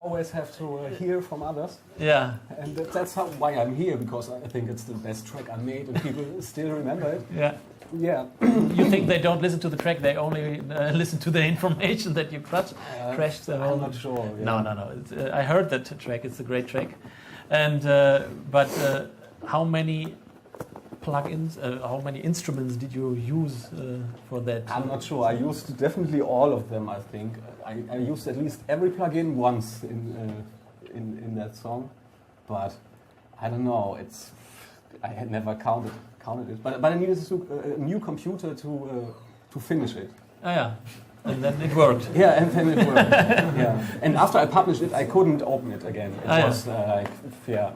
always have to hear from others. Yeah. And that's why I'm here, because I think it's the best track I made and people still remember it. Yeah. Yeah. You think they don't listen to the track, they only listen to the information that you crashed the whole... I'm not sure. Yeah. No. I heard that track, it's a great track. And but how many plugins, how many instruments did you use for that? I'm not sure. I used definitely all of them, I think. I used at least every plugin once in that song. But I don't know, I had never counted it. But I needed a new computer to finish it. Oh yeah. And then it worked. Yeah, and then it worked. Yeah. And after I published it, I couldn't open it again. It was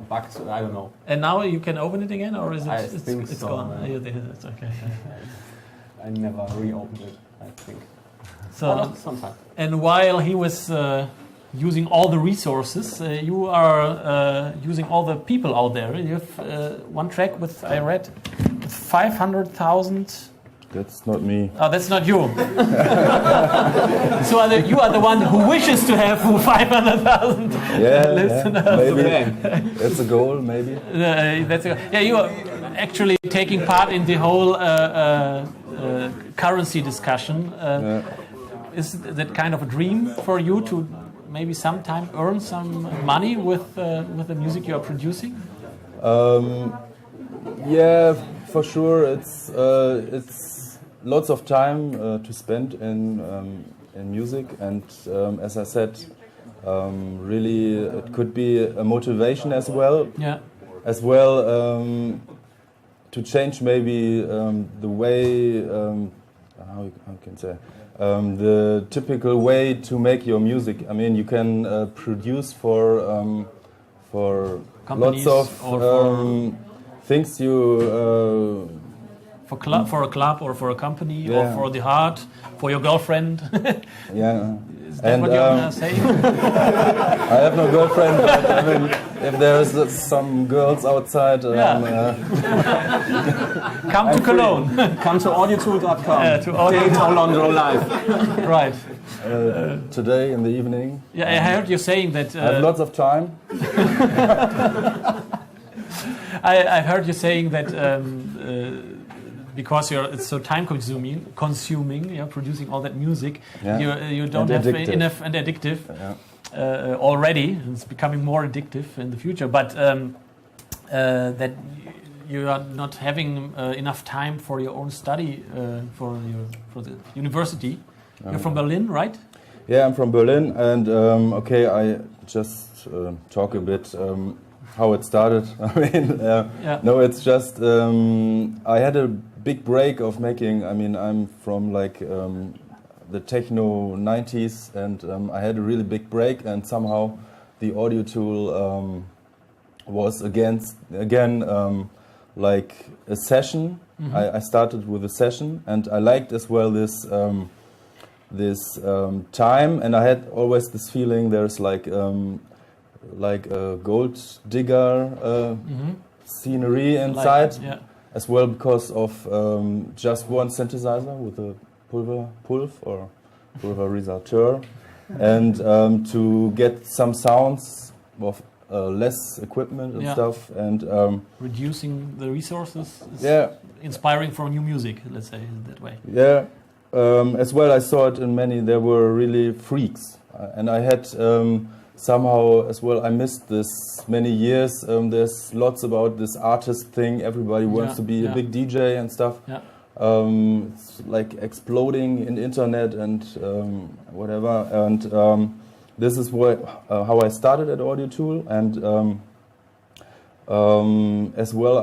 bugged. I don't know. And now you can open it again, or is it? I think it's so, gone. Yeah. It's okay. I never reopened it, I think. So sometime. And while he was using all the resources, you are using all the people out there. You have one track with, I read, 500,000. That's not me. Oh, that's not you. So you are the one who wishes to have 500,000 listeners. Maybe. That's a goal, maybe. You are actually taking part in the whole currency discussion. Is that kind of a dream for you to maybe sometime earn some money with the music you are producing? Yeah, for sure. It's lots of time to spend in music, and as I said, really it could be a motivation as well. Yeah. As well to change maybe the way how can I say the typical way to make your music. I mean, you can produce for companies, lots of things you. For a club or for a company or for the heart, for your girlfriend. Yeah. Is that what you're saying? I have no girlfriend, but I mean, if there's some girls outside, come to Cologne. Come to audiotool.com. To Olondro live. Right. Today in the evening. Yeah, I heard you saying that. I have lots of time. I heard you saying that because it's so time consuming, producing all that music, you don't have enough and addictive already. It's becoming more addictive in the future, but that you are not having enough time for your own study for the university. You're from Berlin, right? Yeah, I'm from Berlin, and I just talk a bit. How it started. I mean, no, it's just I had a big break of making. I mean, I'm from like the techno 90s, and I had a really big break, and somehow the Audiotool was again like a session. Mm-hmm. I started with a session, and I liked as well this time, and I had always this feeling there's like a gold digger scenery inside, as well, because of just one synthesizer with a pulverizator, and to get some sounds of less equipment and stuff, and reducing the resources. Inspiring for new music, let's say that way. Yeah, as well, I saw it in many. There were really freaks, and I had. Somehow as well, I missed this many years. There's lots about this artist thing. Everybody wants to be a big DJ and stuff. Yeah. It's like exploding in internet and whatever. And this is how I started at Audiotool. And as well,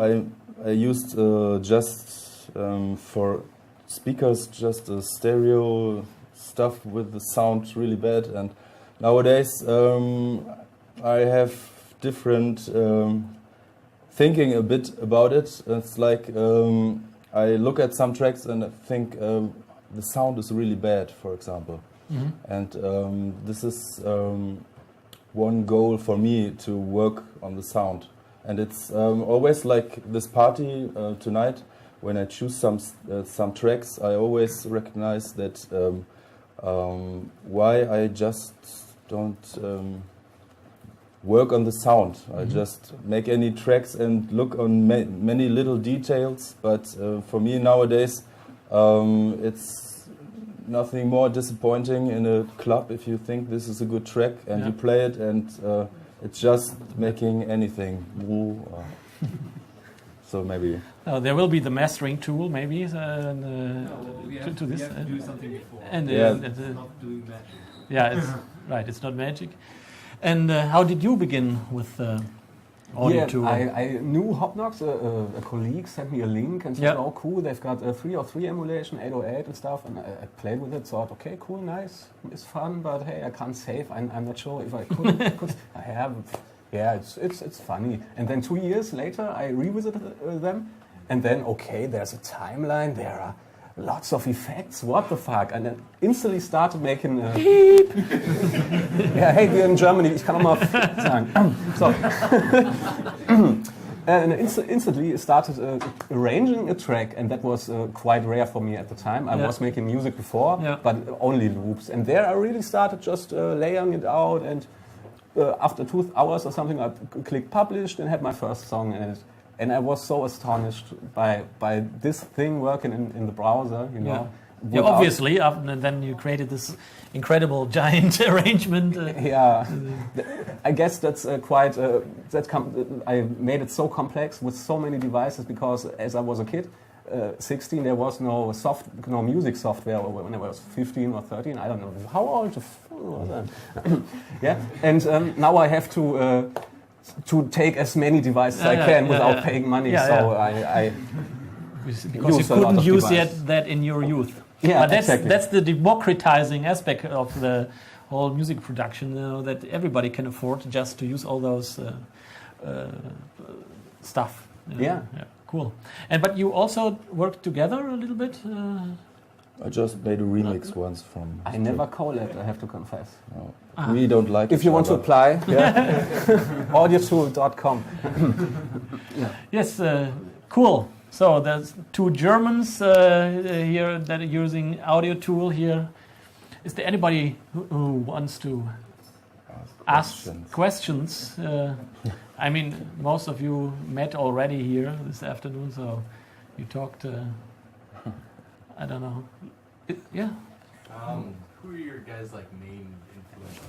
I used just for speakers, just a stereo stuff with the sound really bad. And nowadays, I have different thinking a bit about it. It's like I look at some tracks and I think the sound is really bad, for example. Mm-hmm. And this is one goal for me, to work on the sound. And it's always like this party tonight. When I choose some tracks, I always recognize that why I just don't work on the sound. I just make any tracks and look on many little details. But for me nowadays, it's nothing more disappointing in a club if you think this is a good track and you play it and it's just making anything. So maybe. There will be the mastering tool, maybe. We have to do something before. And it's not doing magic. Yeah, it's right. It's not magic. And how did you begin with Audiotool? I knew Hopknox. A colleague sent me a link and said, "Oh, cool! They've got a 303 emulation, 808 and stuff." And I played with it. Thought, "Okay, cool, nice, it's fun." But hey, I can't save. I'm not sure if I could. I have. Yeah, it's funny. And then 2 years later, I revisited them, and then there's a timeline. There are lots of effects. What the fuck? And then instantly started making. Beep. Yeah, hey, we're in Germany. Ich kann auch mal sagen. So. And instantly started arranging a track, and that was quite rare for me at the time. I was making music before, but only loops. And there I really started just layering it out, and after 2 hours or something, I clicked published and had my first song in it. And I was so astonished by this thing working in the browser, you know. Yeah, obviously, and then you created this incredible giant arrangement. I guess that's quite. I made it so complex with so many devices because as I was a kid, 16, there was no music software when I was 15 or 13. I don't know how old was that. And now I have to take as many devices I can without paying money. I because you couldn't use yet that in your youth. Yeah, but that's the democratizing aspect of the whole music production, that everybody can afford just to use all those stuff. Yeah, cool. But you also worked together a little bit. I just made a remix once from. I never collabed, I have to confess. No. We don't like. If you want to apply, audiotool.com. Yes, cool. So there's 2 Germans here that are using Audiotool here. Is there anybody who wants to ask questions? I mean, most of you met already here this afternoon, so you talked. I don't know. Who are your guys' main influences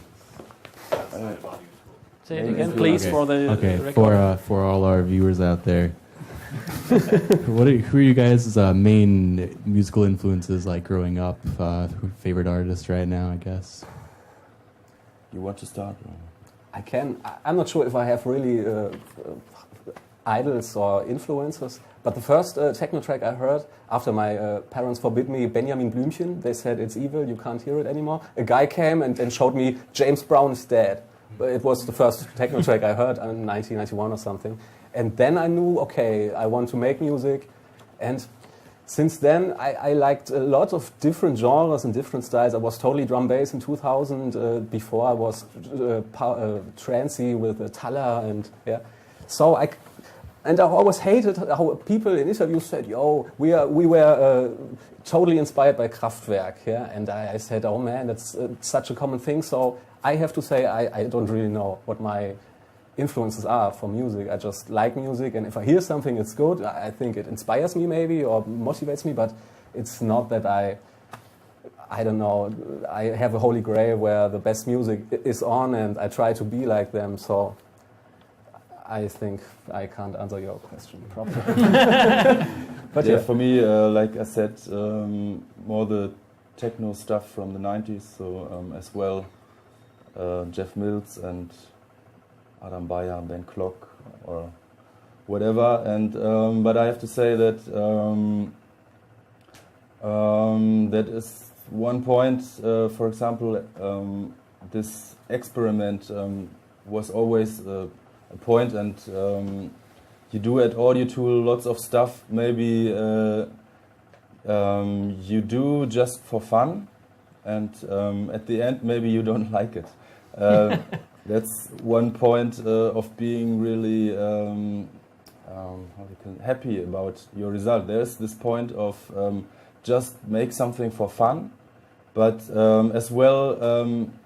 outside of Audiotool? Say it again, please, for the record. For all our viewers out there. Who are you guys' main musical influences growing up? Favorite artist right now, I guess. You want to start? I can. I'm not sure if I have really idols or influencers, but the first techno track I heard after my parents forbid me Benjamin Blümchen, they said it's evil, you can't hear it anymore. A guy came and showed me James Brown is Dead. It was the first techno track I heard in 1991 or something. And then I knew, okay, I want to make music. And since then, I liked a lot of different genres and different styles. I was totally drum bass in 2000. Before I was trancey with Talla and So I always hated how people in interviews said, "Yo, we were totally inspired by Kraftwerk." Yeah, and I said, "Oh man, that's such a common thing." So I have to say I don't really know what my influences are for music. I just like music, and if I hear something it's good, I think it inspires me maybe or motivates me, but it's not that I don't know, I have a holy grail where the best music is on and I try to be like them, so I think I can't answer your question properly. But for me, like I said, more the techno stuff from the 90s, so as well Jeff Mills and Adam Bayer, Ben Klock, or whatever. And but I have to say that that is one point. For example, this experiment was always a point, and you do at Audiotool lots of stuff. Maybe you do just for fun, and at the end maybe you don't like it. That's one point of being really happy about your result. There's this point of just make something for fun, but as well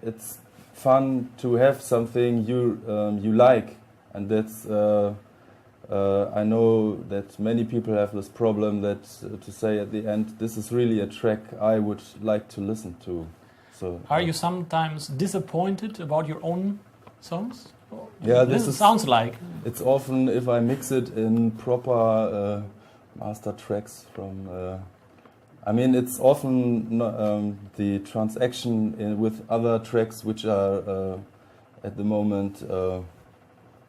it's fun to have something you like, and that's I know that many people have this problem that to say at the end, this is really a track I would like to listen to. So are you sometimes disappointed about your own songs? Yeah, this sounds like. It's often if I mix it in proper master tracks from. I mean, it's often the transaction with other tracks which are at the moment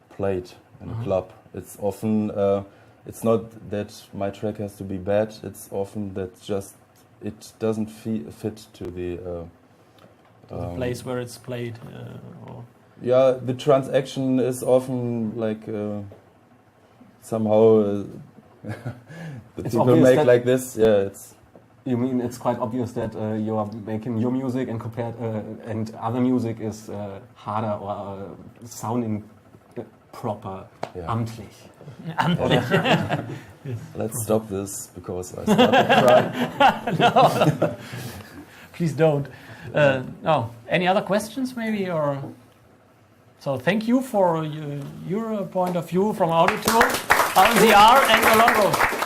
played in a club. It's often it's not that my track has to be bad. It's often that just it doesn't fit to the place where it's played. Yeah, the transaction is often like somehow the people make like this. Yeah, it's. You mean it's quite obvious that you are making your music and and other music is harder or sounding proper, amtlich. Let's stop this because I started crying. No, please don't. No, any other questions maybe or? So thank you for your point of view from Audiotool, rnzr and Olondro.